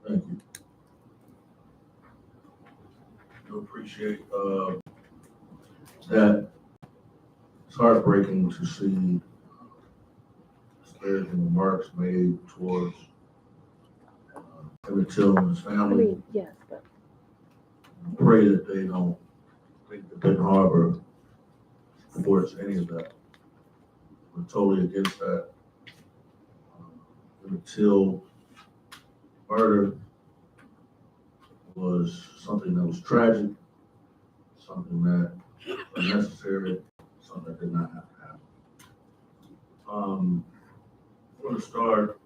Thank you. I appreciate that. It's heartbreaking to see disparaging remarks made towards Emmett Till and his I family. mean, yes, but Pray that they don't think that Benton Harbor supports any of that. We're totally against that. Emmett Till murder was something that was tragic, something that was unnecessary, something that did not have to happen. For the start,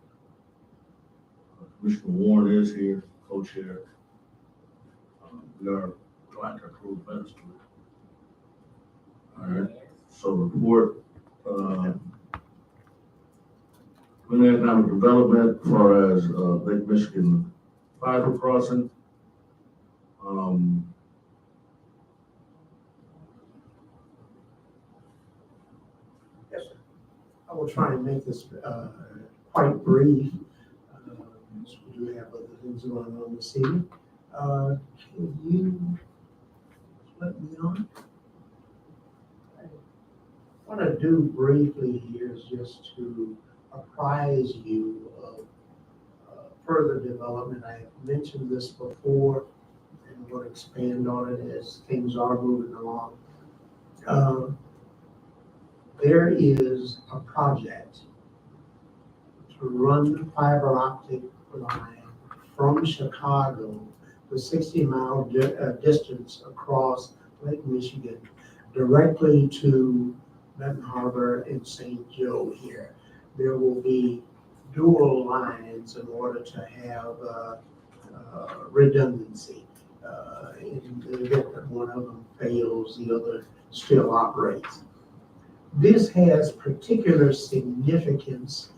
Commissioner Warren is here, co-chair. We are trying to approve minutes to it. All right, so report, when economic development as far as Lake Michigan fiber crossing. Yes, sir. I will try and make this quite brief. So we do have other things going on this evening. Can you let me on? What I want to do briefly here is just to apprise you of further development. I have mentioned this before and will expand on it as things are moving along. There is a project to run fiber optic line from Chicago, the 60-mile distance across Lake Michigan, directly to Benton Harbor and St. Joe here. There will be dual lines in order to have redundancy. In the event that one of them fails, the other still operates. This has particular significance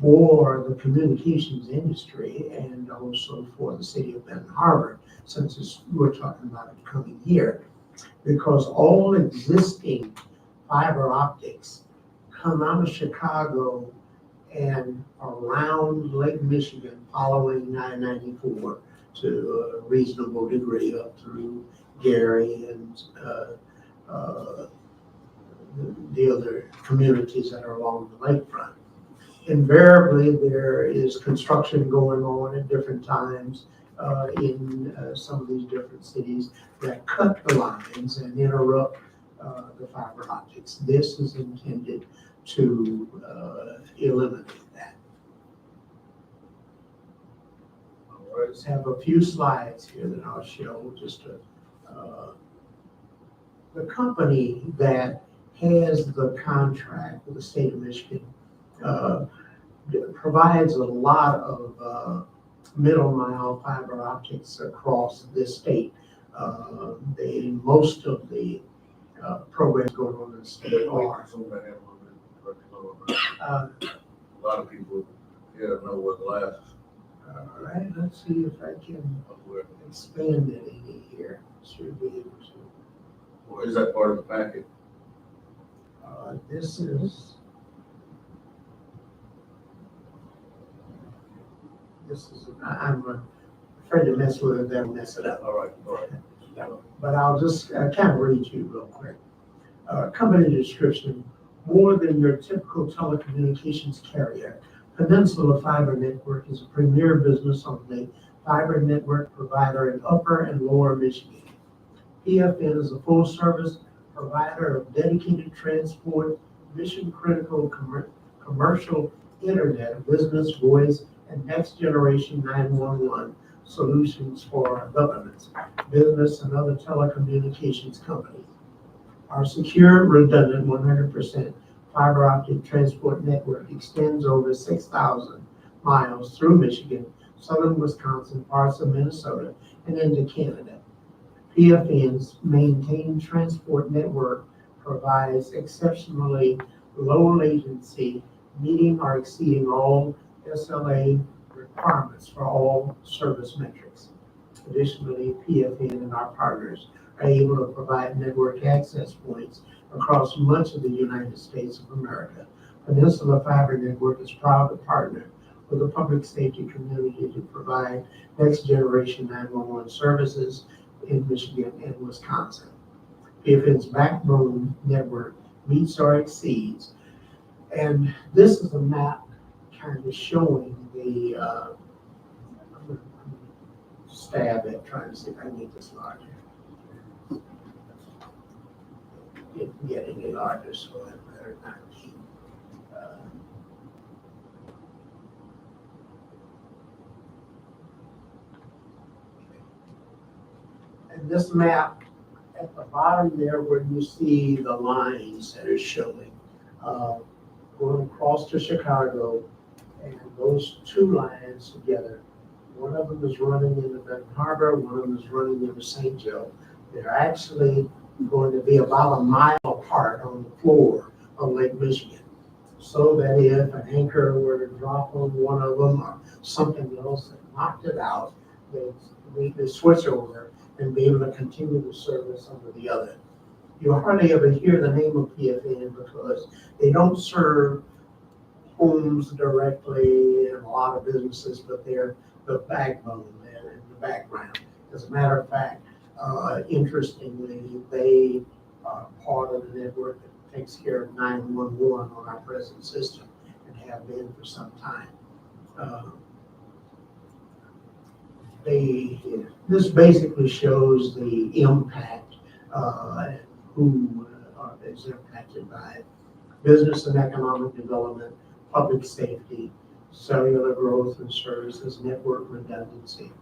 for the communications industry and also for the city of Benton Harbor, since we're talking about it coming here, because all existing fiber optics come out of Chicago and around Lake Michigan, following I-94 to a reasonable degree up through Gary and the other communities that are along the lakefront. Invariably, there is construction going on at different times in some of these different cities that cut the lines and interrupt the fiber optics. This is intended to eliminate that. I just have a few slides here that I'll show. Just the company that has the contract with the state of Michigan provides a lot of middle mile fiber optics across this state. Most of the programs going on in the state are. A lot of people here know what glasses. All right, let's see if I can expand it any here. Should be able to. Or is that part of the packet? This is. I'm afraid to mess with it, then mess it up. All right. But I'll just kind of read you real quick. Company description: more than your typical telecommunications carrier, Peninsula Fiber Network is a premier business on the fiber network provider in Upper and Lower Michigan. PFN is a full-service provider of dedicated transport, mission-critical commercial internet, business, voice, and next-generation 911 solutions for governments, business, and other telecommunications companies. Our secure, redundant, 100% fiber optic transport network extends over 6,000 miles through Michigan, southern Wisconsin, parts of Minnesota, and into Canada. PFN's maintained transport network provides exceptionally low latency, meeting or exceeding all SLA requirements for all service metrics. Additionally, PFN and our partners are able to provide network access points across much of the United States of America. Peninsula Fiber Network is proud to partner for the public safety community to provide next generation 911 services in Michigan and Wisconsin. PFN's backbone network meets or exceeds. And this is a map kind of showing the, I'm gonna stab at trying to see if I can make this larger. Didn't get any larger, so I better not keep. And this map at the bottom there where you see the lines that are showing, going across to Chicago, and those two lines together, one of them is running into Benton Harbor, one of them is running into St. Joe. They're actually going to be about a mile apart on the floor of Lake Michigan. So that if an anchor were to drop on one of them or something else that knocked it out, they switch over and be able to continue the service under the other. You hardly ever hear the name of PFN because they don't serve homes directly and a lot of businesses, but they're the backbone and the background. As a matter of fact, interestingly, they are part of the network that takes care of 911 on our present system and have been for some time. This basically shows the impact, who is impacted by it. Business and economic development, public safety, cellular growth and services, network redundancy,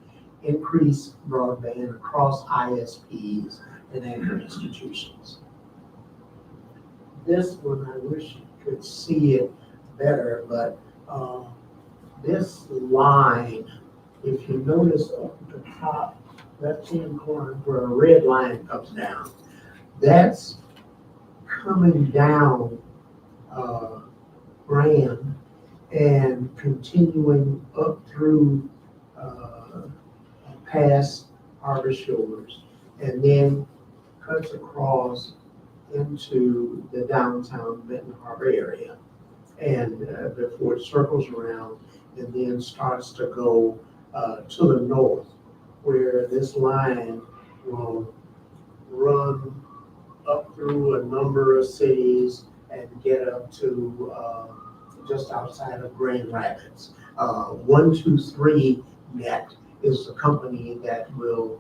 increased broadband across ISPs and anchor institutions. This one, I wish you could see it better, but this line, if you notice up at the top left-hand corner where a red line comes down, that's coming down Grand and continuing up through past Harbor Shores, and then cuts across into the downtown Benton Harbor area, and before it circles around and then starts to go to the north, where this line will run up through a number of cities and get up to just outside of Grand Rapids. 123 Net is the company that will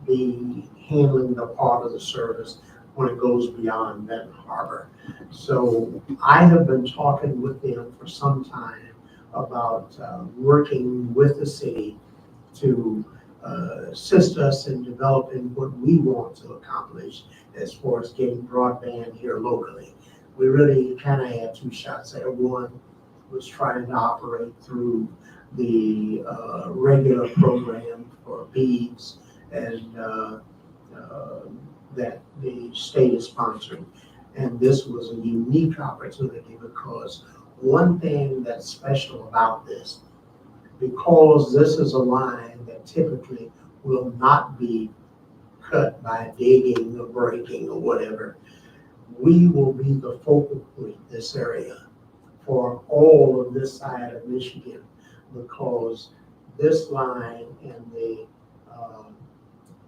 be handling the part of the service when it goes beyond Benton Harbor. So I have been talking with them for some time about working with the city to assist us in developing what we want to accomplish as far as getting broadband here locally. We really kind of had two shots at it. One was trying to operate through the regular program for BEADS and that the state is sponsoring. And this was a unique opportunity because one thing that's special about this, because this is a line that typically will not be cut by digging or breaking or whatever, we will be the focal point, this area, for all of this side of Michigan, because this line and the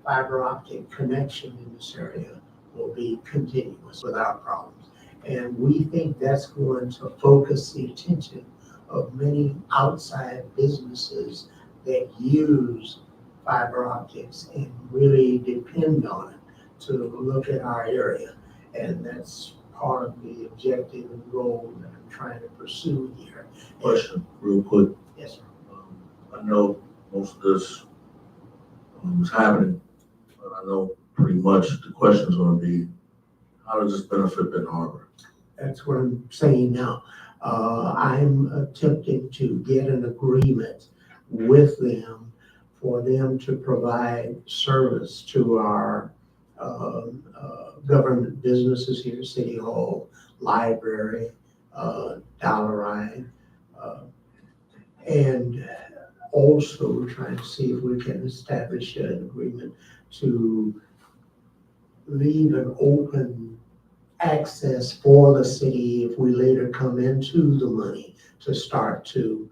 fiber optic connection in this area will be continuous without problems. And we think that's going to focus the attention of many outside businesses that use fiber optics and really depend on it to look at our area. And that's part of the objective and goal that I'm trying to pursue here. Question, real quick. Yes, sir. I know most of this is happening, but I know pretty much the question is going to be, how does this benefit Benton Harbor? That's what I'm saying now. I'm attempting to get an agreement with them for them to provide service to our government businesses here, City Hall, library, Dollarine, and also trying to see if we can establish an agreement to leave an open access for the city if we later come into the money to start to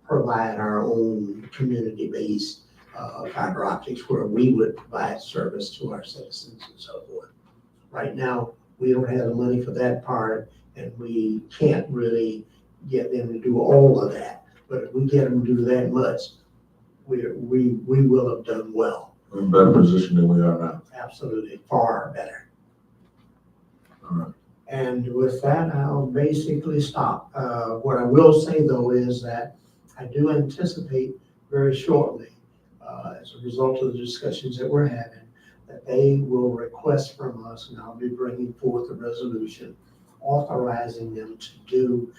provide our own community-based fiber optics where we would provide service to our citizens and so forth. Right now, we don't have the money for that part, and we can't really get them to do all of that. But if we get them to do that much, we will have done well. We're in a better position than we are now. Absolutely, far better. All right. And with that, I'll basically stop. What I will say though is that I do anticipate very shortly, as a result of the discussions that we're having, that they will request from us, and I'll be bringing forth a resolution authorizing them to do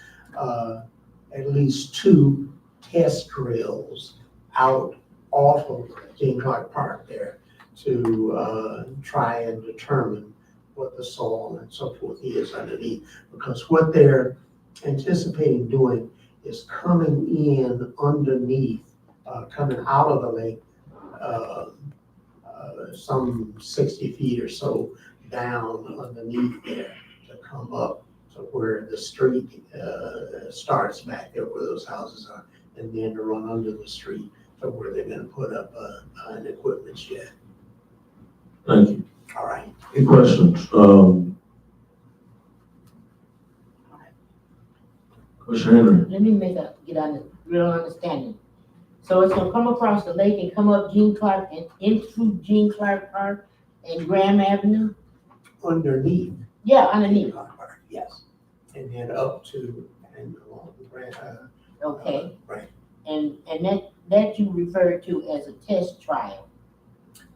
at least 2 test drills out off of Gene Clark Park there to try and determine what the soil and so forth is underneath. Because what they're anticipating doing is coming in underneath, coming out of the lake, some 60 feet or so down underneath there to come up to where the street starts back there where those houses are, and then to run under the street to where they're gonna put up an equipment shed. Thank you. All right. Any questions? Commissioner Henry? Let me get on the real understanding. So it's gonna come across the lake and come up Gene Clark and into Gene Clark Park and Graham Avenue? Underneath. Yeah, underneath. Yes. And then up to and along the Grand. Okay, Right. and that you refer to as a test trial.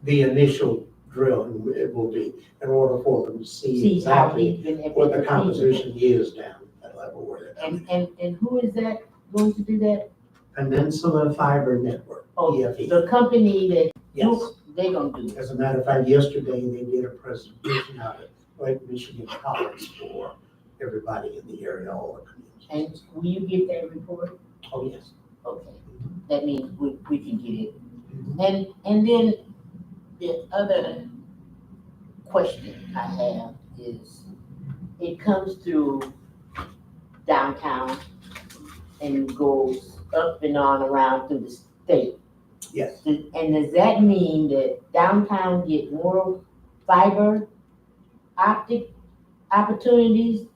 The initial drilling, it will be in order for them to see See how exactly deep and what the everything. composition is down at that level where they're coming. And who is that going to do that? Peninsula Fiber Network, Oh, PFE. the company that Yes. they gonna do it. As a matter of fact, yesterday they did a presentation out at Lake Michigan College for everybody in the area, all the communities. And will you get that report? Oh, yes. Okay, that means we can get it. And then the other question I have is, it comes through downtown and goes up and on around through the state. Yes. And does that mean that downtown get more fiber optic opportunities?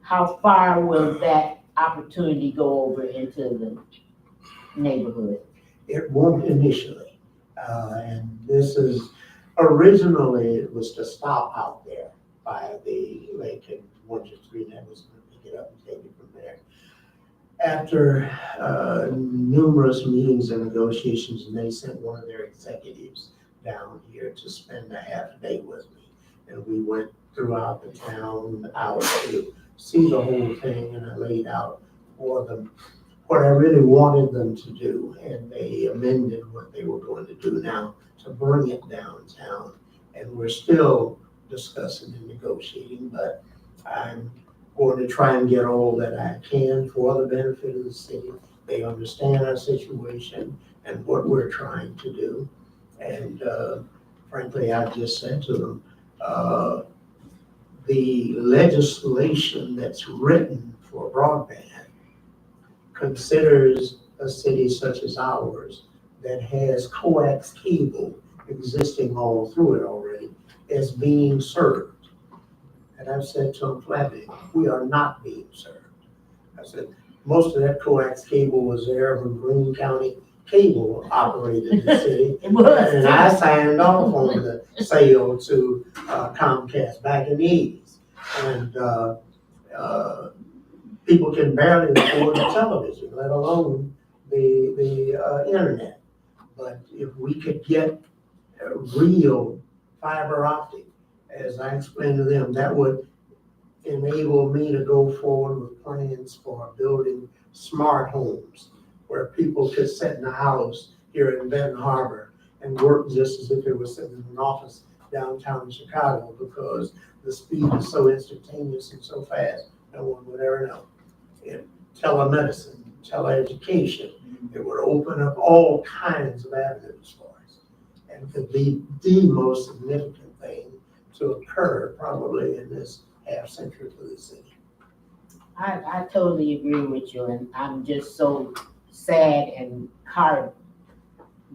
How far will that opportunity go over into the neighborhood? It won't initially. And this is, originally it was to stop out there by the lake and 123, and that was going to pick it up and take it from there. After numerous meetings and negotiations, and they sent one of their executives down here to spend a half a day with me. And we went throughout the town out to see the whole thing, and I laid out for them what I really wanted them to do, and they amended what they were going to do now to bring it downtown. And we're still discussing and negotiating, but I'm going to try and get all that I can for the benefit of the city. They understand our situation and what we're trying to do. And frankly, I just said to them, the legislation that's written for broadband considers a city such as ours that has coax cable existing all through it already as being served. And I've said to them flatly, we are not being served. I said, most of that coax cable was there when Greene County Cable operated the city. It was. And I signed off on the sale to Comcast back in the 80s. And people can barely afford the television, let alone the internet. But if we could get a real fiber optic, as I explained to them, that would enable me to go forward with plans for building smart homes where people could sit in a house here in Benton Harbor and work just as if they were sitting in an office downtown Chicago, because the speed is so instantaneous and so fast, no one would ever know. And telemedicine, teleeducation, it would open up all kinds of avenues for us, and could be the most significant thing to occur probably in this half century for the city. I totally agree with you, and I'm just so sad and heartened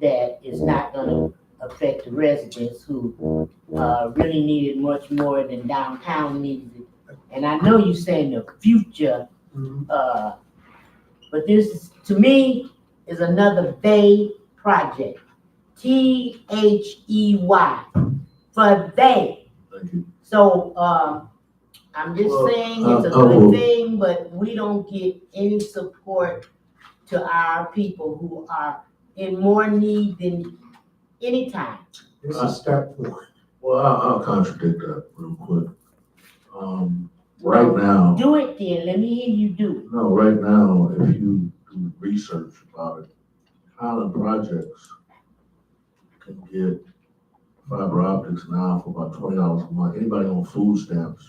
that it's not gonna affect the residents who, really need it much more than downtown needs it. And I know you're saying the future, Mhm. but this, to me, is another vague project. THEY, for they. Thank you. So, I'm just Well, saying it's a I will- good thing, but we don't get any support to our people who are in more need than any time. This is step one. Well, I'll contradict that real quick. Right now, Do it then, let me hear you do it. no, right now, if you do research about it, Highland Projects can get fiber optics now for about $20 a month. Anybody on food stamps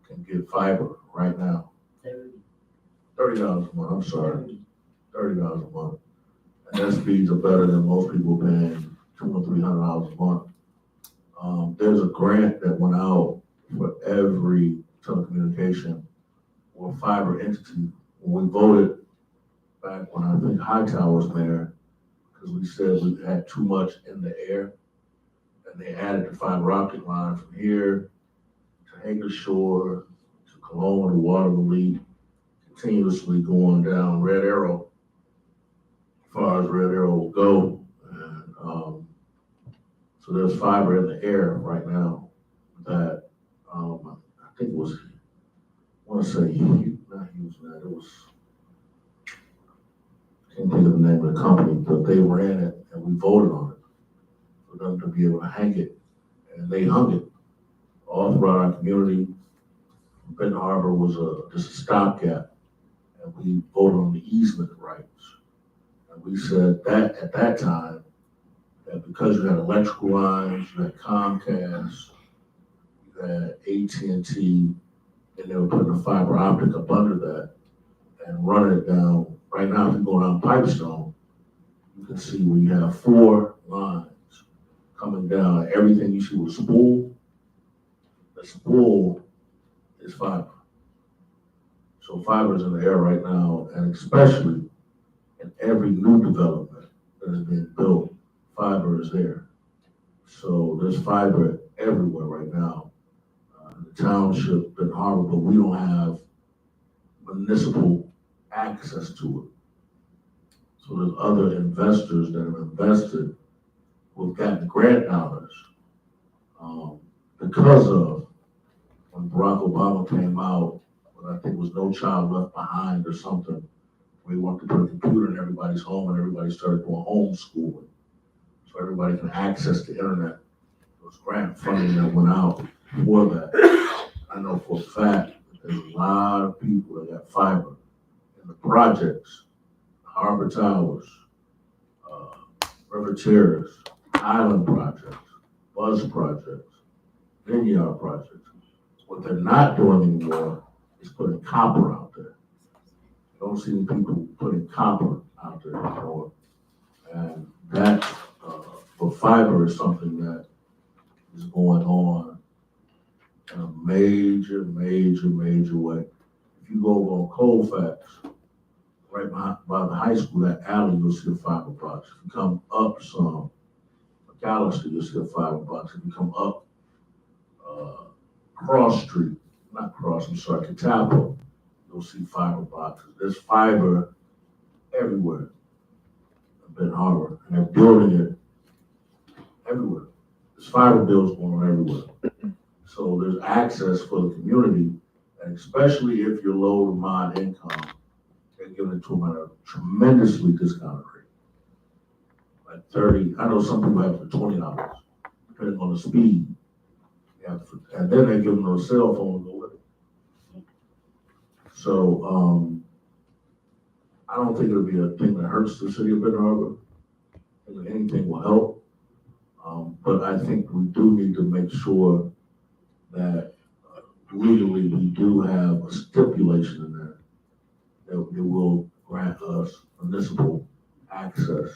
can get fiber right now, $30 a month, I'm sorry, $30 a month. And that speeds are better than most people paying $200 or $300 a month. There's a grant that went out for every telecommunication or fiber entity. When we voted back when I think Hightower was mayor, because we said we had too much in the air, and they added the fiber optic line from here to Hager Shore to Cologne to Waterloo, continuously going down Red Arrow, as far as Red Arrow will go. And so there's fiber in the air right now that I think it was, I want to say, not Houston, it was, I can't think of the name of the company, but they ran it and we voted on it for them to be able to hang it. And they hung it all throughout our community. Benton Harbor was just a stopgap, and we voted on the easement rights. And we said that at that time, that because you had electrical lines, you had Comcast, you had AT&T, and they were putting a fiber optic up under that and running it down. Right now, if you go down Pipestone, you can see where you have 4 lines coming down. Everything you see with spool, the spool is fiber. So fiber is in the air right now, and especially in every new development that is being built, fiber is there. So there's fiber everywhere right now. The township, Benton Harbor, but we don't have municipal access to it. So there's other investors that have invested who've gotten grant dollars because of when Barack Obama came out, when I think it was No Child Left Behind or something, we wanted to put a computer in everybody's home and everybody started doing homeschooling. So everybody can access the internet. There was grant funding that went out for that. I know for a fact that there's a lot of people that got fiber in the projects, Harbor Towers, River Terrace, Island projects, Buzz projects, Vineyard projects. What they're not doing anymore is putting copper out there. I don't see any people putting copper out there anymore. And that, for fiber is something that is going on in a major, major, major way. If you go over on Colfax, right by the high school, that alley, you'll see a fiber box. If you come up some, McAllister, you'll see a fiber box. If you come up Cross Street, Catawba, you'll see fiber boxes. There's fiber everywhere in Benton Harbor, and they're building it everywhere. There's fiber bills going on everywhere. So there's access for the community, and especially if you're low to mod income, they're giving it to them at a tremendously discounted rate. Like 30, I know some people have for $20, depending on the speed. And then they give them a cell phone to go with it. So I don't think it'll be a thing that hurts the city of Benton Harbor. I think anything will help. But I think we do need to make sure that legally we do have a stipulation in there that it will grant us municipal access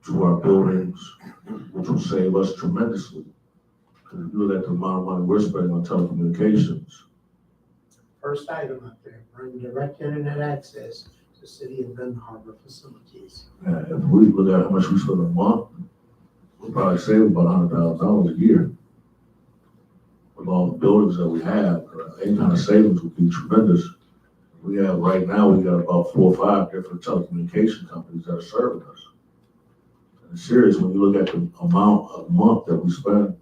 to our buildings, which will save us tremendously. Because if you look at the amount of money we're spending on telecommunications, first item up there, bring direct internet access to City of Benton Harbor facilities. If we look at how much we spend a month, we'll probably save about $100,000 a year. With all the buildings that we have, any kind of savings would be tremendous. We have, right now, we got about 4 or 5 different telecommunication companies that are serving us. And it's serious when you look at the amount a month that we spend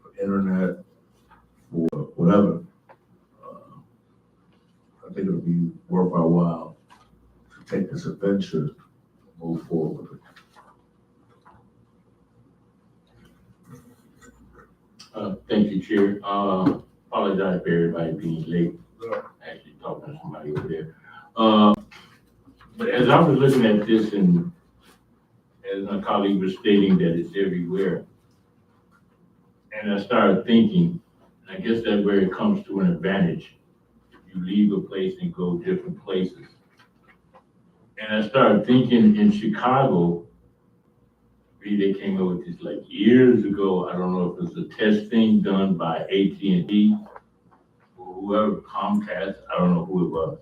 for internet, for whatever. I think it'll be worth our while to take this adventure and move forward with it. Thank you, Chair. Apologize for everybody being late. Actually talking to somebody over there. But as I was looking at this and as my colleague was stating that it's everywhere, and I started thinking, I guess that's where it comes to an advantage. You leave a place and go different places. And I started thinking in Chicago, they came up with this like years ago. I don't know if it was a test thing done by AT&T or whoever, Comcast, I don't know who it was.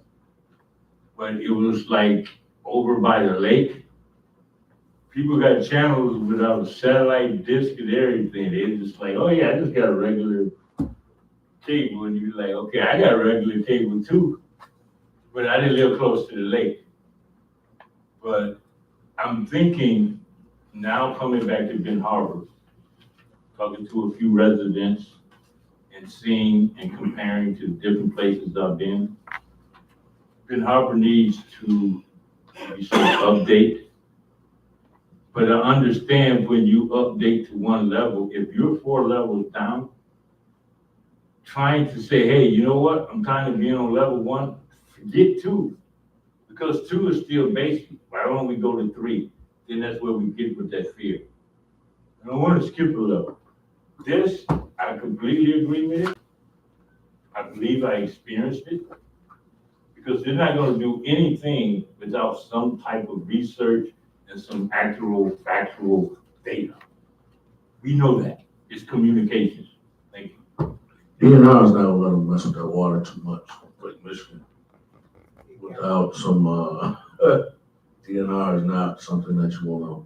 But it was like over by the lake. People got channels without a satellite dish and everything. They're just like, oh yeah, I just got a regular cable. And you're like, okay, I got a regular cable too. But I didn't live close to the lake. But I'm thinking, now coming back to Benton Harbor, talking to a few residents and seeing and comparing to different places I've been, Benton Harbor needs to update. But I understand when you update to one level, if you're 4 levels down, trying to say, hey, you know what? I'm tired of being on level 1, forget 2. Because 2 is still basic. Why don't we go to 3? Then that's where we get with that fear. I don't want to skip a level. This, I completely agree with it. I believe I experienced it. Because they're not going to do anything without some type of research and some actual factual data. We know that. It's communications. Thank you. DNR is not letting them mess with their water too much, like Michigan. Without some, DNR is not something that you want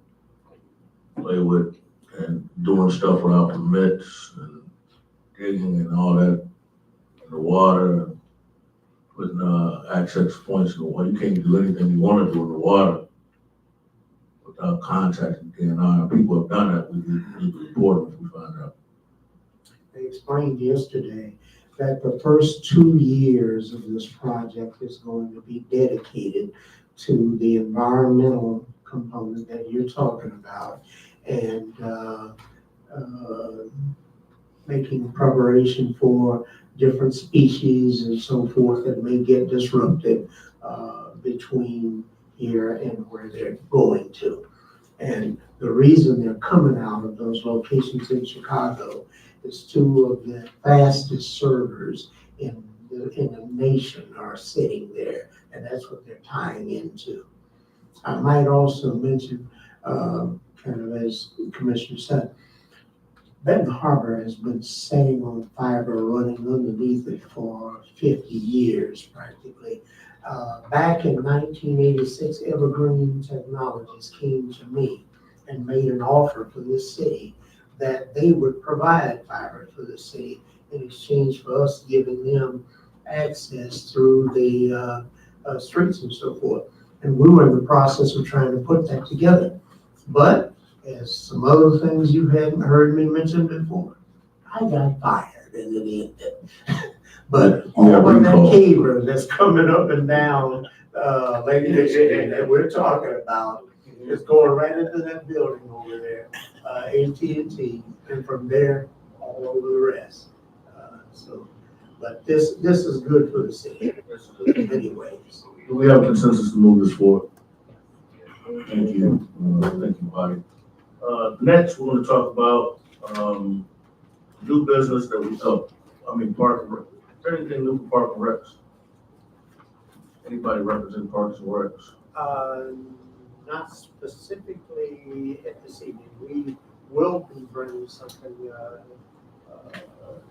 to play with, and doing stuff without permits and digging and all that in the water, and putting access points in the water. You can't do anything you want to do in the water without contacting DNR. People have done that. We need to report them if we find out. They explained yesterday that the first 2 years of this project is going to be dedicated to the environmental component that you're talking about, and making preparation for different species and so forth that may get disrupted between here and where they're going to. And the reason they're coming out of those locations in Chicago is 2 of the fastest servers in the nation are sitting there, and that's what they're tying into. I might also mention, kind of as Commissioner said, Benton Harbor has been sitting on fiber running underneath it for 50 years practically. Back in 1986, Evergreen Technologies came to me and made an offer for this city that they would provide fiber for the city in exchange for us giving them access through the streets and so forth. And we were in the process of trying to put that together. But as some other things you hadn't heard me mention before, I got fired in the end. But all of that cable that's coming up and down Lake Michigan that we're talking about is going right into that building over there, AT&T, and from there all over the rest. But this is good for the city in many ways. Do we have consensus to move this forward? Thank you. Thank you, Bobby. Next, we're going to talk about new business that we Park and Rec. Is there anything new for Park and Recs? Anybody represent Parks and Recs? Not specifically at this evening. We will be bringing something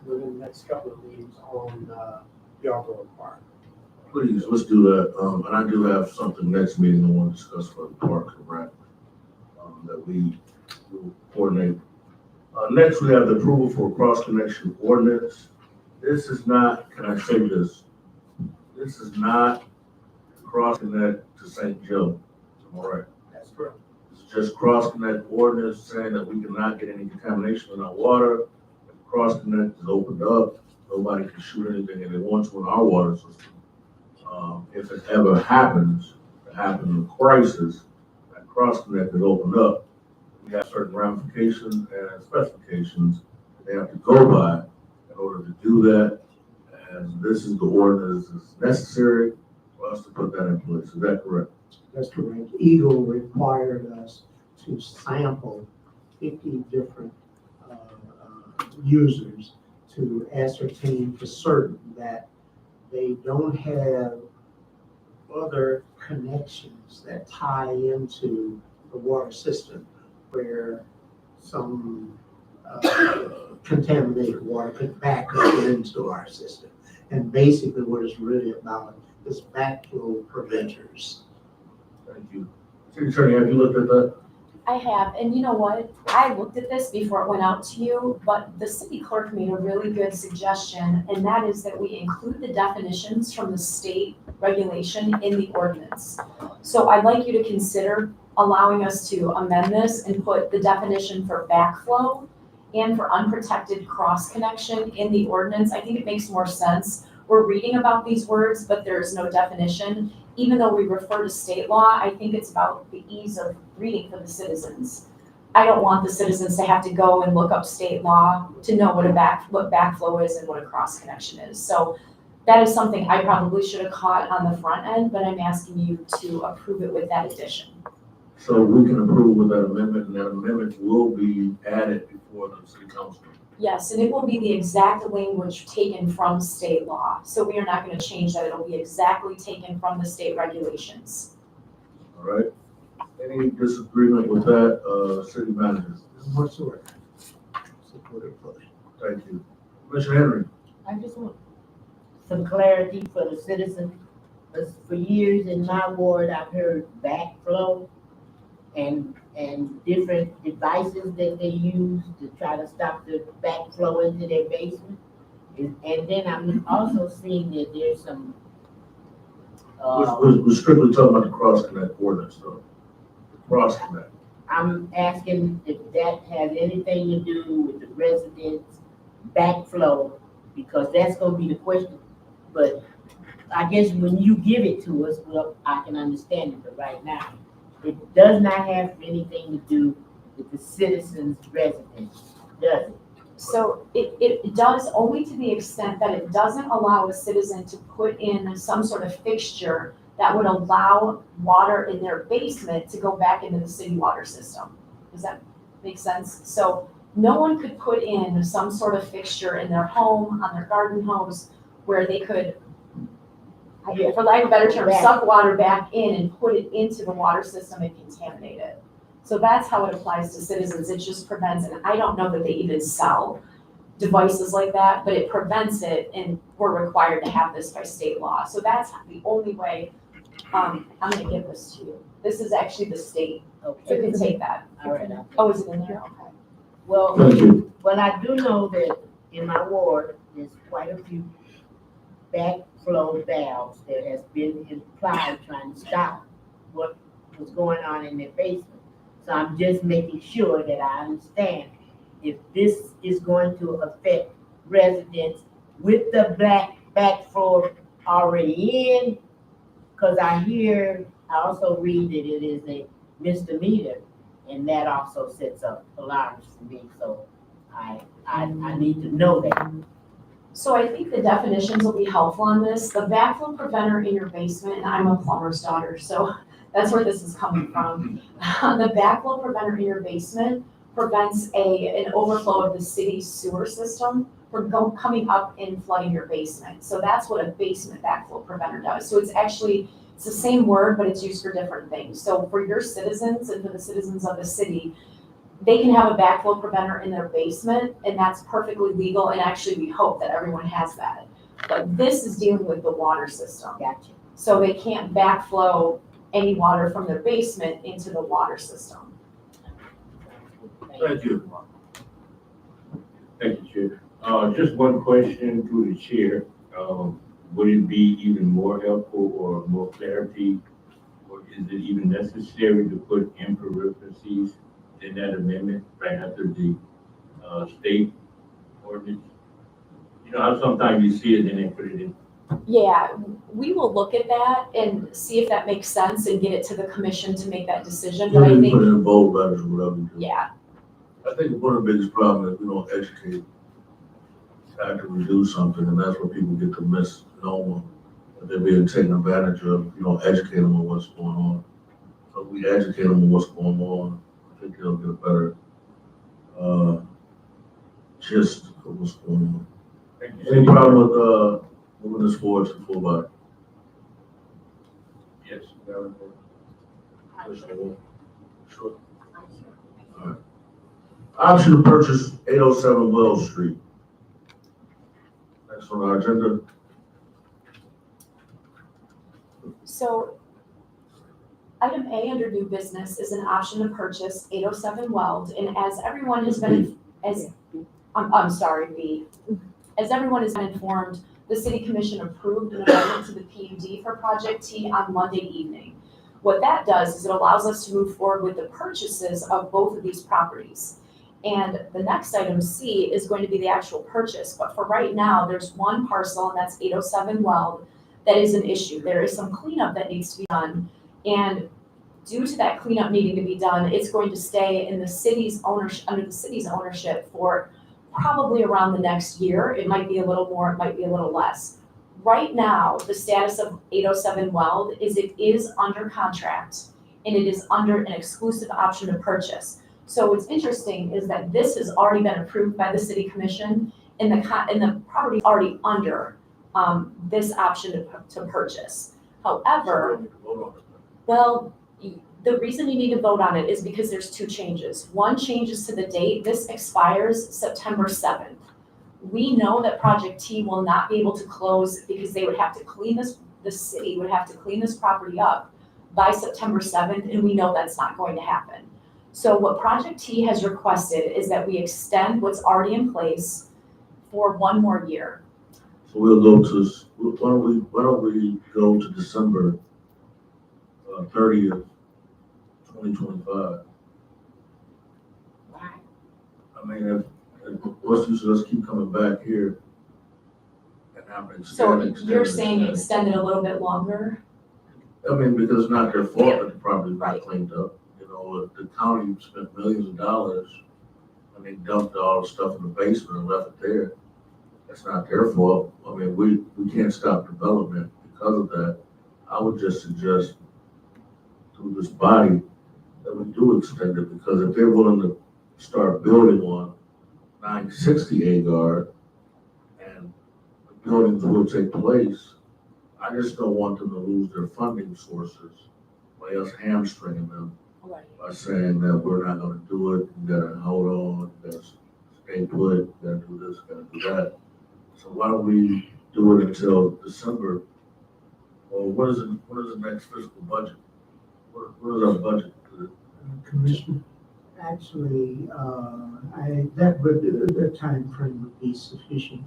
within the next couple of meetings on y'all go require. Please, let's do that. And I do have something next meeting I want to discuss for the Parks and Rec, that we will coordinate. Next, we have the approval for cross-connection ordinance. This is not, can I say this? This is not cross-connect to St. Joe. Am I right? That's correct. It's just cross-connect ordinance saying that we cannot get any contamination in our water. If cross-connect is opened up, nobody can shoot anything they want to in our water system. If it ever happens, to happen in a crisis, that cross-connect is opened up, we have certain ramifications and specifications that they have to go by in order to do that. And this is the ordinance that's necessary for us to put that in place. Is that correct? That's correct. Eagle required us to sample 50 different users to ascertain for certain that they don't have other connections that tie into the water system where some contaminated water could back up into our system. And basically what it's really about is backflow preventers. Thank you. City Attorney, have you looked at that? I have, and you know what? I looked at this before it went out to you, but the city clerk made a really good suggestion, and that is that we include the definitions from the state regulation in the ordinance. So I'd like you to consider allowing us to amend this and put the definition for backflow and for unprotected cross connection in the ordinance. I think it makes more sense. We're reading about these words, but there's no definition. Even though we refer to state law, I think it's about the ease of reading for the citizens. I don't want the citizens to have to go and look up state law to know what backflow is and what a cross connection is. So that is something I probably should have caught on the front end, but I'm asking you to approve it with that addition. So we can approve with that amendment, and that amendment will be added before the city council. Yes, and it will be the exact language taken from state law. So we are not going to change that. It'll be exactly taken from the state regulations. All right? Any disagreement with that, city manager? Whatsoever. Support it fully. Thank you. Commissioner Henry? I just want some clarity for the citizen. Because for years in my ward, I've heard backflow and different devices that they use to try to stop the backflow into their basement. And then I'm also seeing that there's some, We're strictly talking about the cross-connect ordinance, though. The cross-connect. I'm asking if that has anything to do with the residents' backflow, because that's gonna be the question. But I guess when you give it to us, well, I can understand it, but right now, it does not have anything to do with the citizens' residents, does it? So it does only to the extent that it doesn't allow a citizen to put in some sort of fixture that would allow water in their basement to go back into the city water system. Does that make sense? So no one could put in some sort of fixture in their home, on their garden hose, where they could, for lack of a better term, suck water back in and put it into the water system and contaminate it. So that's how it applies to citizens. It just prevents, and I don't know that they even sell devices like that, but it prevents it, and we're required to have this by state law. So that's the only way. I'm gonna give this to you. This is actually the state, so you Okay, can take that. all right. Oh, is it in there? Okay. Well, Thank you. well, I do know that in my ward, there's quite a few backflow valves that has been implied trying to stop what was going on in their basement. So I'm just making sure that I understand if this is going to affect residents with the backflow already in, because I also read that it is a misdemeanor, and that also sets up alarms for me, so I need to know that. So I think the definitions will be helpful on this. The backflow preventer in your basement, and I'm a plumber's daughter, so that's where this is coming from. The backflow preventer in your basement prevents an overflow of the city's sewer system from coming up and flooding your basement. So that's what a basement backflow preventer does. So it's the same word, but it's used for different things. So for your citizens and for the citizens of the city, they can have a backflow preventer in their basement, and that's perfectly legal, and actually we hope that everyone has that. But this is dealing with the water system. Gotcha. So they can't backflow any water from their basement into the water system. Thank you. Thank you, Chair. Just one question to the chair. Would it be even more helpful or more clarity, or is it even necessary to put in parentheses in that amendment right after the, state ordinance? You know how sometimes you see it and then put it in. Yeah, we will look at that and see if that makes sense and get it to the commission to make that decision, but I You put think, in bold letters or whatever you do. yeah, I think one of the biggest problems is we don't educate after we do something, and that's where people get to miss know that they're being taken advantage of. You don't educate them on what's going on. So if we educate them on what's going on, I think they'll get a better gist of what's going on. Thank you. Any problem with moving this forward to full body? Yes. Sure. Alright. Option to purchase 807 Wells Street. Next on our agenda. so item A under new business is an option to purchase 807 Weld, and as everyone has been, I'm sorry, B. As everyone has been informed, the city commission approved an amendment to the PUD for Project T on Monday evening. What that does is it allows us to move forward with the purchases of both of these properties. And the next item, C, is going to be the actual purchase, but for right now, there's one parcel, and that's 807 Weld, that is an issue. There is some cleanup that needs to be done, and due to that cleanup needing to be done, it's going to stay in the city's ownership, under the city's ownership for probably around the next year. It might be a little more, it might be a little less. Right now, the status of 807 Weld is it is under contract, and it is under an exclusive option to purchase. So what's interesting is that this has already been approved by the city commission, and the property is already under this option to purchase. However, well, the reason you need to vote on it is because there's two changes. One change is to the date. This expires September 7th. We know that Project T will not be able to close because they would have to clean this, the city would have to clean this property up by September 7th, and we know that's not going to happen. So what Project T has requested is that we extend what's already in place for one more year. So we'll go to, why don't we go to December 30th, 2025? Right. I mean, what's the use of us keep coming back here and having So extend, you're saying extend it a little bit longer? I mean, because it's not their fault that the property's not Right. cleaned up. You know, if the county spent millions of dollars and they dumped all the stuff in the basement and left it there, that's not their fault. I mean, we can't stop development because of that. I would just suggest through this body that we do extend it, because if they're willing to start building on 960 Agard and the buildings will take place, I just don't want them to lose their funding sources by us hamstringing them Right. by saying that we're not gonna do it, you gotta hold on, you gotta stay put, you gotta do this, you gotta do that. So why don't we do it until December? Or what is the next fiscal budget? What is our budget? Commissioner, actually, that time frame would be sufficient.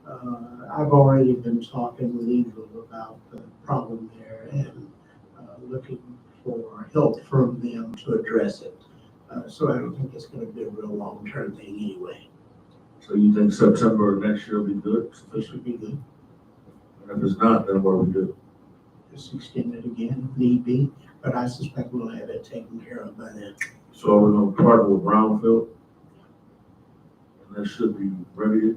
I've already been talking with Eagle about the problem there and looking for help from them to address it. So I don't think it's gonna be a real long-term thing anyway. So you think September of next year will be good, This sufficient? would be good. And if it's not, then what do we do? Just extend it again if need be, but I suspect we'll have it taken care of by then. So we're gonna partner with Brownfield? And that should be ready.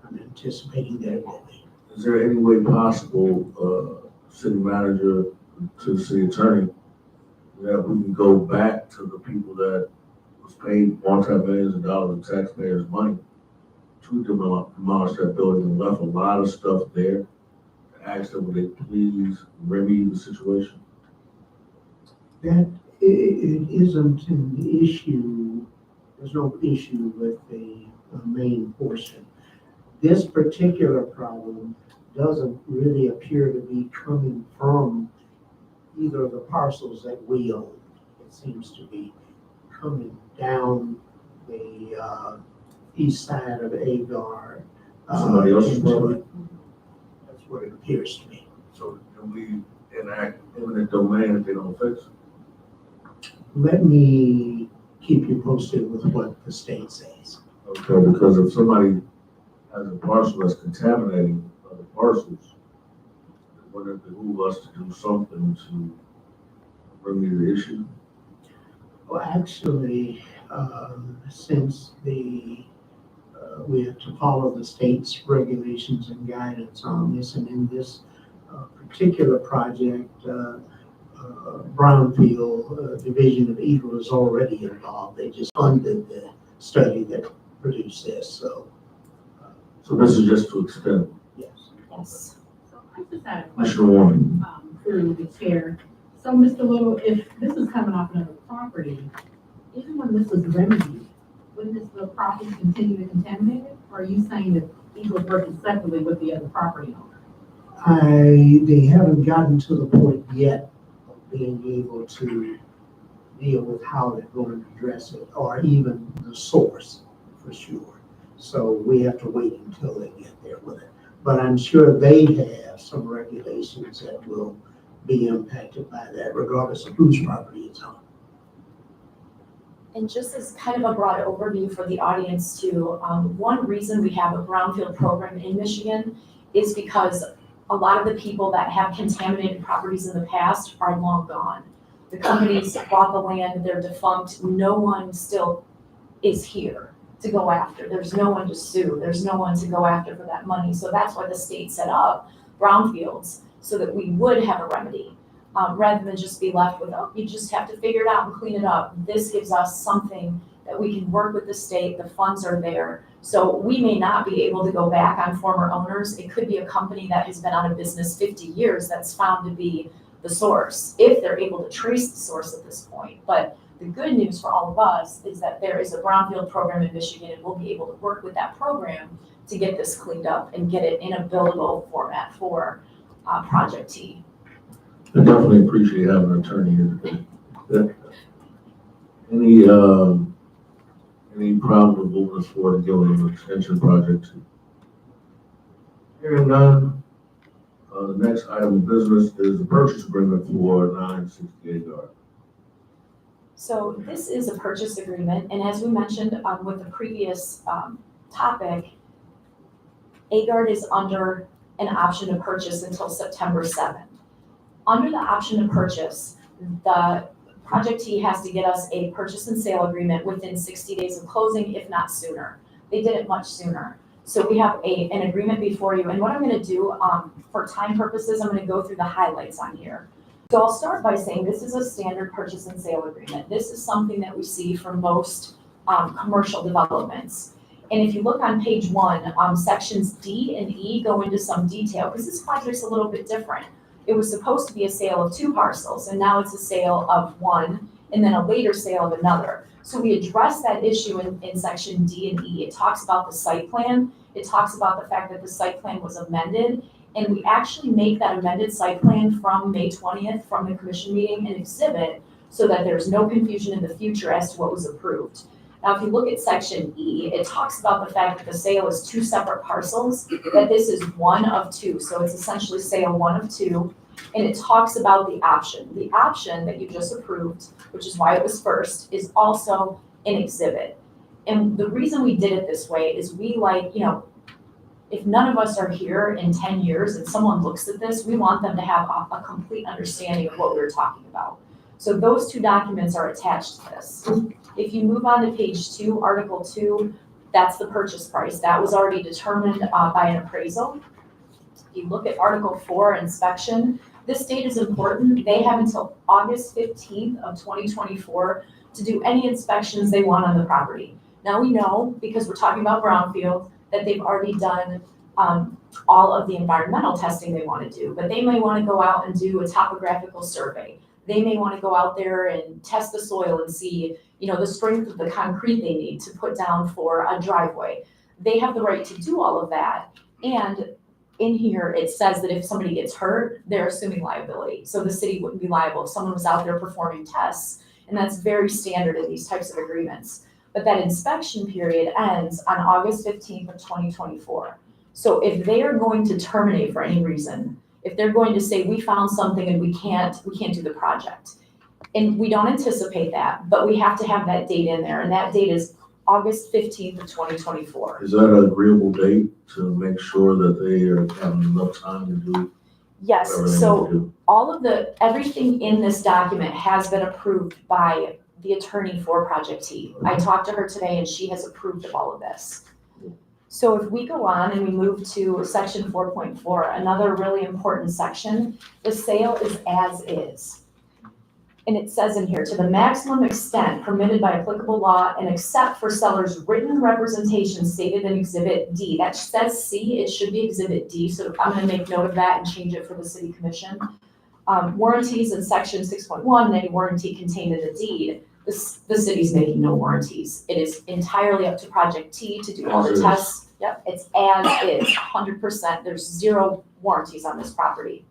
I'm anticipating that it will be. Is there any way possible, city manager to the city attorney, that we can go back to the people that was paid multi-millions of dollars of taxpayers' money to demolish that building and left a lot of stuff there, to ask them would they please remedy the situation? That, it isn't an issue, there's no issue with the main portion. This particular problem doesn't really appear to be coming from either of the parcels that we own. It seems to be coming down the east side of Agar. Somebody else's into property? it. That's what it appears to me. So can we enact eminent domain if they don't fix it? Let me keep you posted with what the state says. Okay, because if somebody has a parcel that's contaminating other parcels, wouldn't it behoove us to do something to remedy the issue? Well, actually, since we have to follow the state's regulations and guidance on this, and in this particular project, Brownfield Division of Eagle is already involved. They just funded the study that produced this, so, So this is just to extend. yes. Yes. So I just had a Mr. question, Warren, through the chair. So, Mr. Little, if this is coming off another property, even when this is remedied, wouldn't this little property continue to contaminate it? Or are you saying that Eagle's working separately with the other property owner? They haven't gotten to the point yet of being able to deal with how they're going to address it, or even the source, for sure. So we have to wait until they get there with it. But I'm sure they have some regulations that will be impacted by that, regardless of whose property it's on. And just as kind of a broad overview for the audience too, one reason we have a brownfield program in Michigan is because a lot of the people that have contaminated properties in the past are long gone. The companies bought the land, they're defunct, no one still is here to go after. There's no one to sue, there's no one to go after for that money. So that's why the state set up brownfields, so that we would have a remedy. Rather than just be left with, oh, you just have to figure it out and clean it up. This gives us something that we can work with the state, the funds are there. So we may not be able to go back on former owners. It could be a company that has been out of business 50 years that's found to be the source, if they're able to trace the source at this point. But the good news for all of us is that there is a brownfield program in Michigan, and we'll be able to work with that program to get this cleaned up and get it in a buildable format for Project T. I definitely appreciate having an attorney here today. Any problem with moving us forward and giving them an extension project? Hearing none, the next item of business is the purchase agreement for 968 Yard. So this is a purchase agreement, and as we mentioned with the previous topic, AGARD is under an option to purchase until September 7th. Under the option to purchase, the Project T has to get us a purchase and sale agreement within 60 days of closing, if not sooner. They did it much sooner. So we have an agreement before you, and what I'm gonna do for time purposes, I'm gonna go through the highlights on here. So I'll start by saying this is a standard purchase and sale agreement. This is something that we see for most commercial developments. And if you look on page 1, sections D and E go into some detail, because this project's a little bit different. It was supposed to be a sale of 2 parcels, and now it's a sale of 1, and then a later sale of another. So we address that issue in section D and E. It talks about the site plan. It talks about the fact that the site plan was amended, and we actually make that amended site plan from May 20th, from the commission meeting, an exhibit, so that there's no confusion in the future as to what was approved. Now, if you look at section E, it talks about the fact that the sale is 2 separate parcels, that this is 1 of 2. So it's essentially sale 1 of 2. And it talks about the option. The option that you just approved, which is why it was first, is also an exhibit. And the reason we did it this way is we if none of us are here in 10 years and someone looks at this, we want them to have a complete understanding of what we were talking about. So those 2 documents are attached to this. If you move on to page 2, Article 2, that's the purchase price. That was already determined by an appraisal. If you look at Article 4, inspection, this date is important. They have until August 15th of 2024 to do any inspections they want on the property. Now we know, because we're talking about brownfield, that they've already done all of the environmental testing they want to do, but they may want to go out and do a topographical survey. They may want to go out there and test the soil and see, the strength of the concrete they need to put down for a driveway. they have the right to do all of that. And in here, it says that if somebody gets hurt, they're assuming liability. So the city wouldn't be liable if someone was out there performing tests, and that's very standard in these types of agreements. But that inspection period ends on August 15th of 2024. So if they are going to terminate for any reason, if they're going to say, we found something and we can't do the project, and we don't anticipate that, but we have to have that date in there, and that date is August 15th of 2024. Is that an agreeable date to make sure that they are having enough time to do Yes, whatever they so need to do? everything in this document has been approved by the attorney for Project T. I talked to her today and she has approved of all of this. So if we go on and we move to section 4.4, another really important section, the sale is as is. And it says in here, to the maximum extent permitted by applicable law and except for seller's written representation stated in Exhibit D. That says C, it should be Exhibit D, so I'm gonna make note of that and change it for the city commission. Warranties in section 6.1, any warranty contained in the deed, the city's making no warranties. It is entirely up to Project T to do all the As is. tests. Yep, it's as is, 100%. There's zero warranties on this property.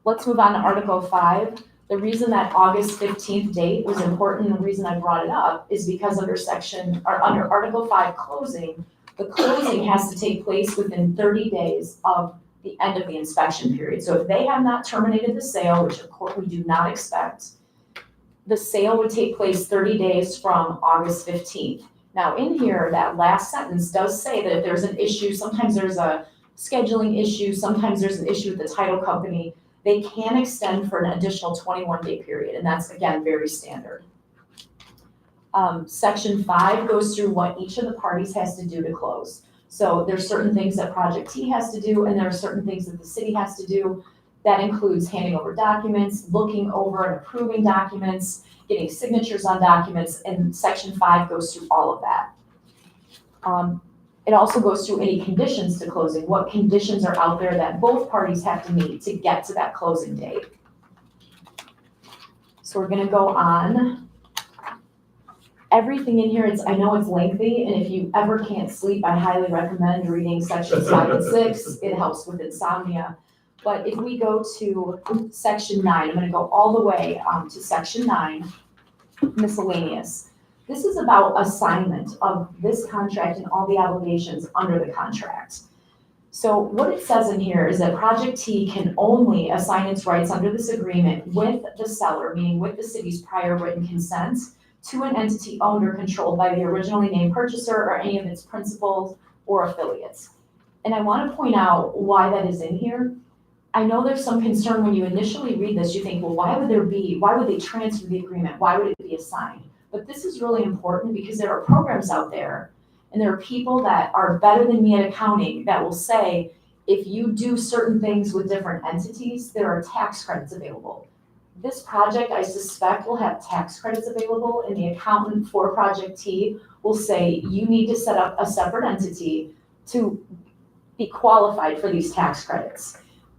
Let's move on to Article 5. The reason that August 15th date was important, and the reason I brought it up is because under Article 5 closing, the closing has to take place within 30 days of the end of the inspection period. So if they have not terminated the sale, which of course we do not expect, the sale would take place 30 days from August 15th. Now in here, that last sentence does say that if there's an issue, sometimes there's a scheduling issue, sometimes there's an issue with the title company, they can extend for an additional 21-day period, and that's, again, very standard. Section 5 goes through what each of the parties has to do to close. So there's certain things that Project T has to do, and there are certain things that the city has to do. That includes handing over documents, looking over and approving documents, getting signatures on documents, and Section 5 goes through all of that. It also goes through any conditions to closing, what conditions are out there that both parties have to meet to get to that closing date. So we're gonna go on. Everything in here, I know it's lengthy, and if you ever can't sleep, I highly recommend reading sections 5 and 6. It helps with insomnia. But if we go to section 9, I'm gonna go all the way to section 9, miscellaneous. This is about assignment of this contract and all the obligations under the contract. So what it says in here is that Project T can only assign its rights under this agreement with the seller, meaning with the city's prior written consent, to an entity owned or controlled by the originally named purchaser or any of its principals or affiliates. And I want to point out why that is in here. I know there's some concern when you initially read this, you think, well, why would they transfer the agreement? Why would it be assigned? But this is really important because there are programs out there and there are people that are better than me at accounting that will say, if you do certain things with different entities, there are tax credits available. This project, I suspect, will have tax credits available, and the accountant for Project T will say, you need to set up a separate entity to be qualified for these tax credits.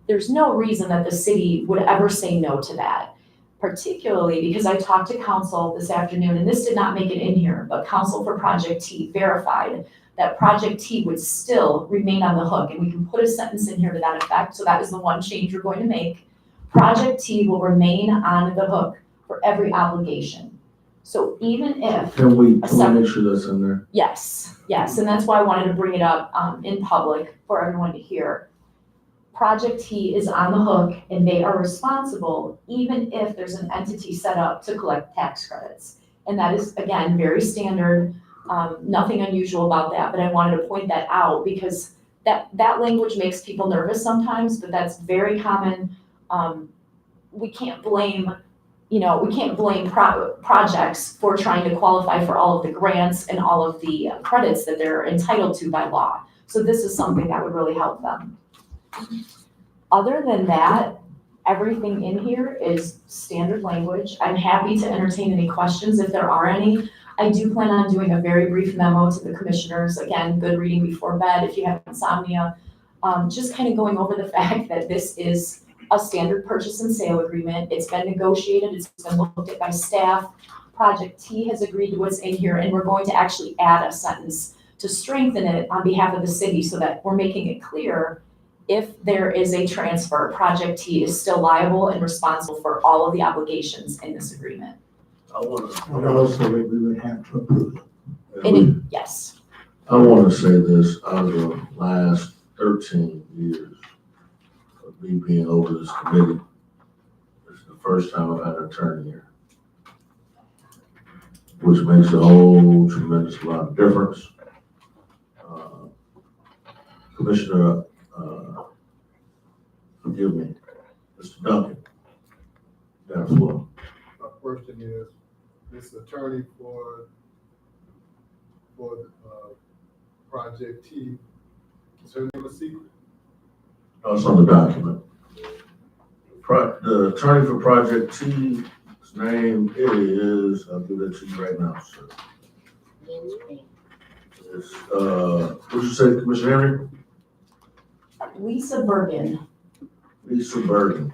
There's no reason that the city would ever say no to that, particularly because I talked to counsel this afternoon, and this did not make it in here, but counsel for Project T verified that Project T would still remain on the hook, and we can put a sentence in here to that effect, so that is the one change we're going to make. Project T will remain on the hook for every obligation. So even if, Can we make sure that's in there? yes, and that's why I wanted to bring it up in public for everyone to hear. Project T is on the hook and they are responsible even if there's an entity set up to collect tax credits. And that is, again, very standard, nothing unusual about that, but I wanted to point that out because that language makes people nervous sometimes, but that's very common. We can't blame projects for trying to qualify for all of the grants and all of the credits that they're entitled to by law. So this is something that would really help them. Other than that, everything in here is standard language. I'm happy to entertain any questions if there are any. I do plan on doing a very brief memo to the commissioners. Again, good reading before bed if you have insomnia. Just kind of going over the fact that this is a standard purchase and sale agreement. It's been negotiated, it's been looked at by staff. Project T has agreed to what's in here, and we're going to actually add a sentence to strengthen it on behalf of the city so that we're making it clear if there is a transfer, Project T is still liable and responsible for all of the obligations in this agreement. I wanna, And also, we would have to approve it. Yes, I wanna say this, out of the last 13 years of me being over this committee, this is the first time I've had an attorney here, which makes a whole tremendous lot of difference. Commissioner, forgive me, Mr. Duncan, you got the floor. My question is, this attorney for Project T, is her name a secret? It's on the document. The attorney for Project T, his name is, I'll give it to you right now, sir. It's, what'd you say, Commissioner Henry? Lisa Bergen. Lisa Bergen.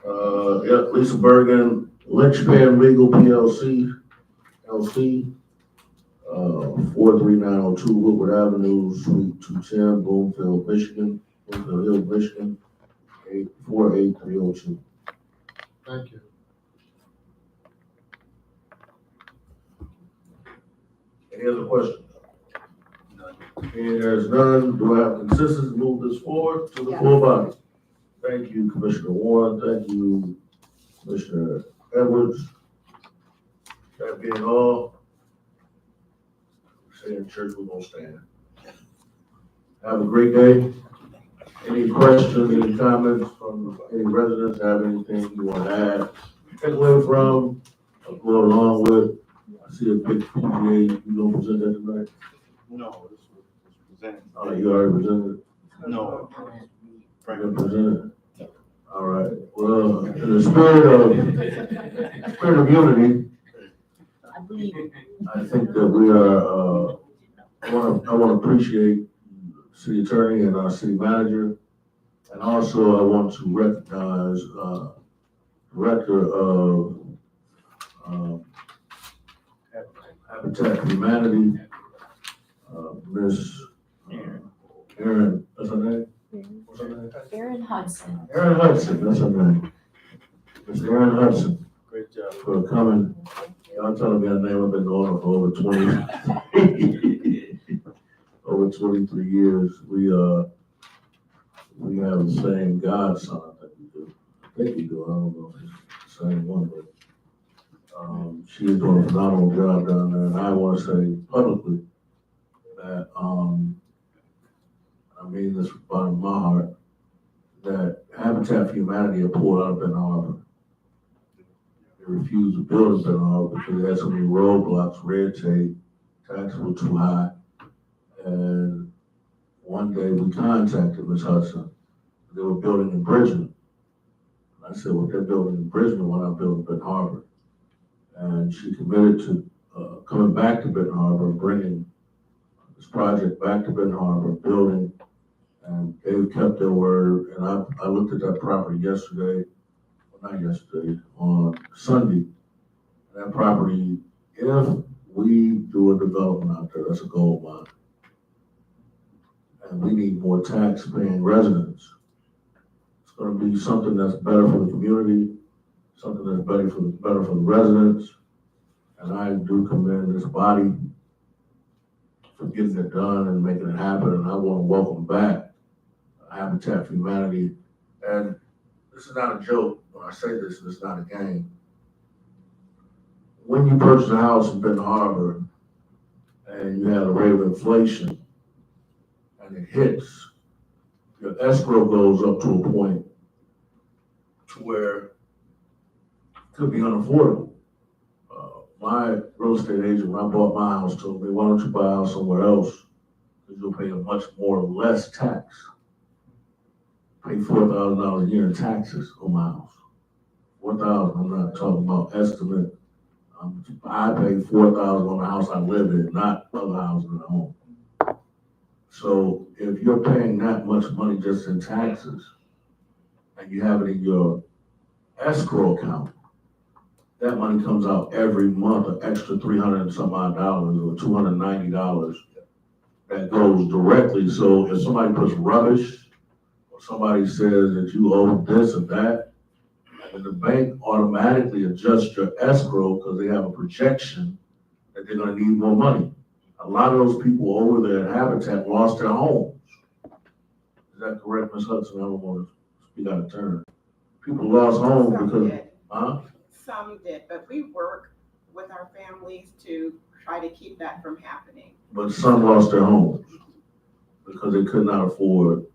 Yep, Lisa Bergen, Lynchpin Legal PLC, LC, 43902 Woodward Avenue, Suite 210, Bloomfield, Michigan, Bloomfield Hill, Michigan, 48302. Thank you. Any other questions? And there's none, do I have consensus to move this forward to the full body? Thank you, Commissioner Warren, thank you, Commissioner Edwards. That being all, say in church, we're gonna stand. Have a great day. Any questions, any comments from any residents, have anything you want to add? Take away from, or go along with, I see a big PGA, you gonna present that tonight? No, this was presented. Oh, you already presented it? No. You presented it? All right, well, in the spirit of unity, I believe it. I think that we are, I want to appreciate city attorney and our city manager. And also I want to recognize, Director of, Habitat for Humanity, Ms. Erin, that's her name? What's her name? Erin Hudson. Erin Hudson, that's her name. Ms. Erin Hudson, Great job. for coming. Y'all telling me her name, I've been going for over 20, over 23 years. We have the same godson, I think we do. I think we do, I don't know if it's the same one, but, she is doing a phenomenal job down there, and I want to say publicly that, I mean this from the bottom of my heart, that Habitat for Humanity have pulled out of Ben Harbor. They refused to build in Ben Harbor because they had so many roadblocks, red tape, taxes were too high. And one day we contacted Ms. Hudson. They were building in Bridgman. I said, well, if they're building in Bridgman, why not build in Ben Harbor? And she committed to coming back to Ben Harbor, bringing this project back to Ben Harbor, building, and they've kept their word. And I looked at that property yesterday, well, not yesterday, on Sunday. That property, if we do a development out there, that's a gold mine. And we need more tax-paying residents. It's gonna be something that's better for the community, something that's better for the residents. And I do commend this body for getting it done and making it happen. And I want to welcome back Habitat for Humanity. And this is not a joke when I say this, and it's not a game. When you purchase a house in Ben Harbor and you have a rate of inflation and it hits, your escrow goes up to a point to where it could be unaffordable. My real estate agent, when I bought my house, told me, why don't you buy a house somewhere else? Because you'll pay a much less tax. Pay $4,000 a year in taxes on my house. 4,000, I'm not talking about estimate. I pay 4,000 on the house I live in, not other houses in the home. So if you're paying that much money just in taxes, and you have it in your escrow account, that money comes out every month, an extra $300 and some odd dollars or $290 that goes directly. So if somebody puts rubbish or somebody says that you owe this or that, and the bank automatically adjusts your escrow because they have a projection that they're gonna need more money. A lot of those people over there at Habitat lost their homes. Is that correct, Ms. Hudson? I don't want to speak out of turn. People lost homes Some because, did, huh? some did, but we work with our families to try to keep that from happening. But some lost their homes because they could not afford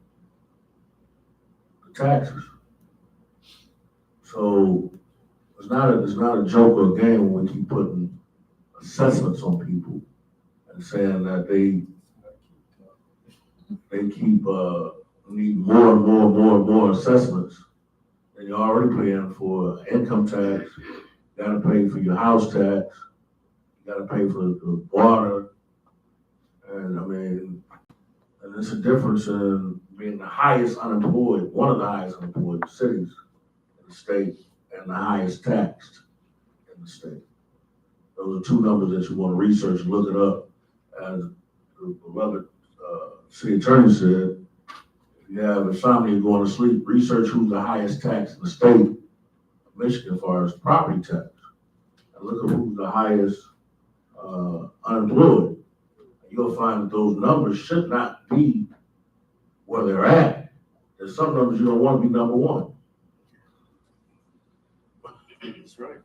the taxes. So it's not a joke or a game when we keep putting assessments on people and saying that they keep, need more and more and more and more assessments. And you're already paying for income tax, you gotta pay for your house tax, you gotta pay for the water. And I mean, and there's a difference in being the highest unemployed, one of the highest unemployed cities in the state and the highest taxed in the state. Those are two numbers that you want to research, look it up. As the beloved city attorney said, if you have insomnia going to sleep, research who's the highest tax in the state of Michigan as far as property tax. And look at who's the highest unemployed. You'll find that those numbers should not be where they're at. There's some numbers you don't want to be number one. That's right.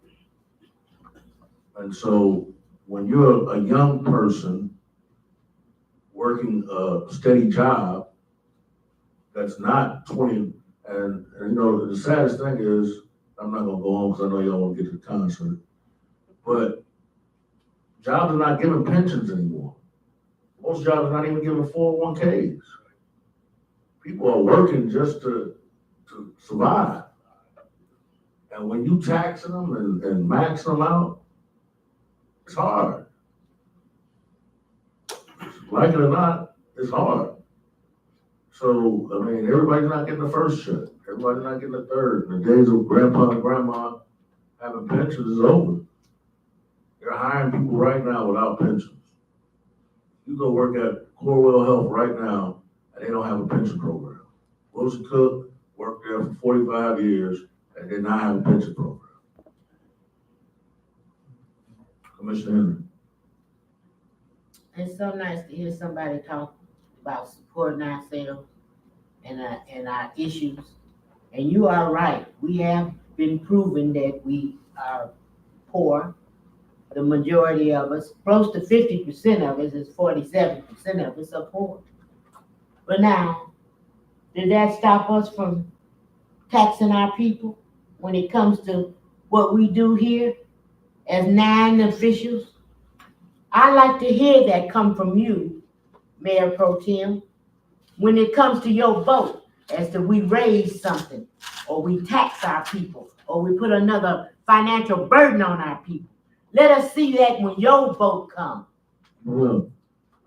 And so when you're a young person working a steady job that's not 20, and you know, the saddest thing is, I'm not gonna go on because I know y'all want to get to the concert, but jobs are not giving pensions anymore. Most jobs are not even giving 401ks. People are working just to survive. And when you taxing them and maxing them out, it's hard. Like it or not, it's hard. So, I mean, everybody's not getting the first shot. Everybody's not getting the third. The days of grandpa and grandma having pensions is over. They're hiring people right now without pensions. You go work at Corewell Health right now, and they don't have a pension program. Wilson Cook worked there for 45 years, and did not have a pension program. Commissioner Henry. It's so nice to hear somebody talk about supporting ourselves and our issues. And you are right. We have been proven that we are poor. The majority of us, close to 50% of us, is 47% of us are poor. But now, did that stop us from taxing our people when it comes to what we do here as 9 officials? I like to hear that come from you, Mayor Pro Tem, when it comes to your vote, as to we raise something, or we tax our people, or we put another financial burden on our people. Let us see that when your vote comes. Well,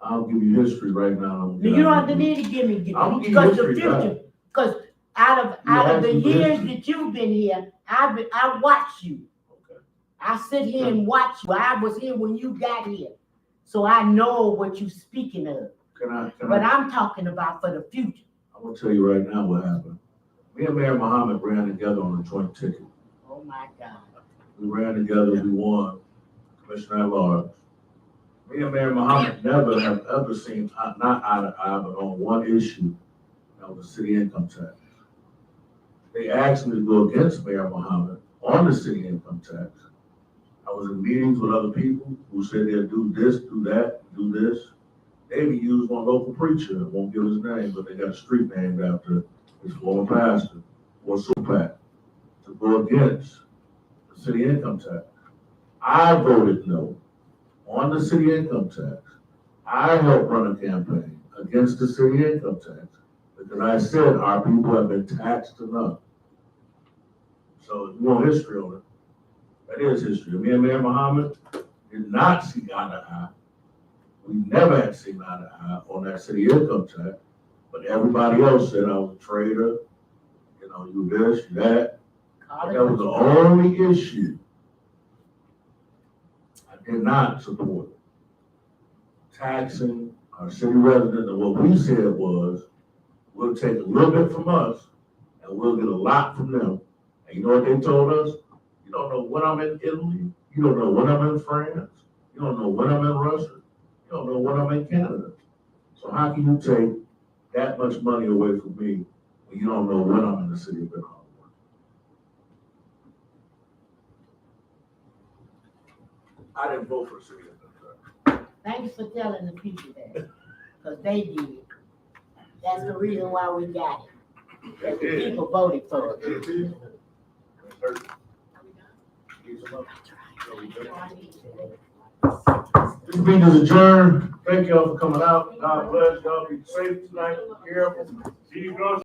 I'll give you history right now. You don't have to need to give me, I'll give you because the history, future, because out of the asking for years history. that you've been here, I watched you. Okay. I sit here and watch you. I was here when you got here. So I know what you're speaking of. But I'm talking about for the future. I'm gonna tell you right now what happened. Me and Mayor Muhammad ran together on a joint ticket. Oh my God. We ran together, we won, Commissioner at large. Me and Mayor Muhammad never have ever seen, not eye to eye, but on one issue, that was the city income tax. They asked me to go against Mayor Muhammad on the city income tax. I was in meetings with other people who said they'll do this, do that, do this. They even used one local preacher, I won't give his name, but they got a street named after his former pastor, or Supak, to go against the city income tax. I voted no on the city income tax. I helped run a campaign against the city income tax because I said our people have been taxed enough. So if you want history on it, that is history. Me and Mayor Muhammad did not see eye to eye. We never had seen eye to eye on that city income tax, but everybody else said I was a traitor, you know, you this, you that. But that was the only issue I did not support taxing our city residents, and what we said was, we'll take a little bit from us, and we'll get a lot from them. And you know what they told us? You don't know when I'm in Italy, you don't know when I'm in France, you don't know when I'm in Russia, you don't know when I'm in Canada. So how can you take that much money away from me when you don't know when I'm in the city of Ben Harbor? I didn't vote for the city of Ben Harbor. Thanks for telling the people that, because they did. That's the reason why we got it. That the people voted for it. This meeting is adjourned. Thank y'all for coming out. God bless y'all. Be safe tonight. Be careful. See you guys.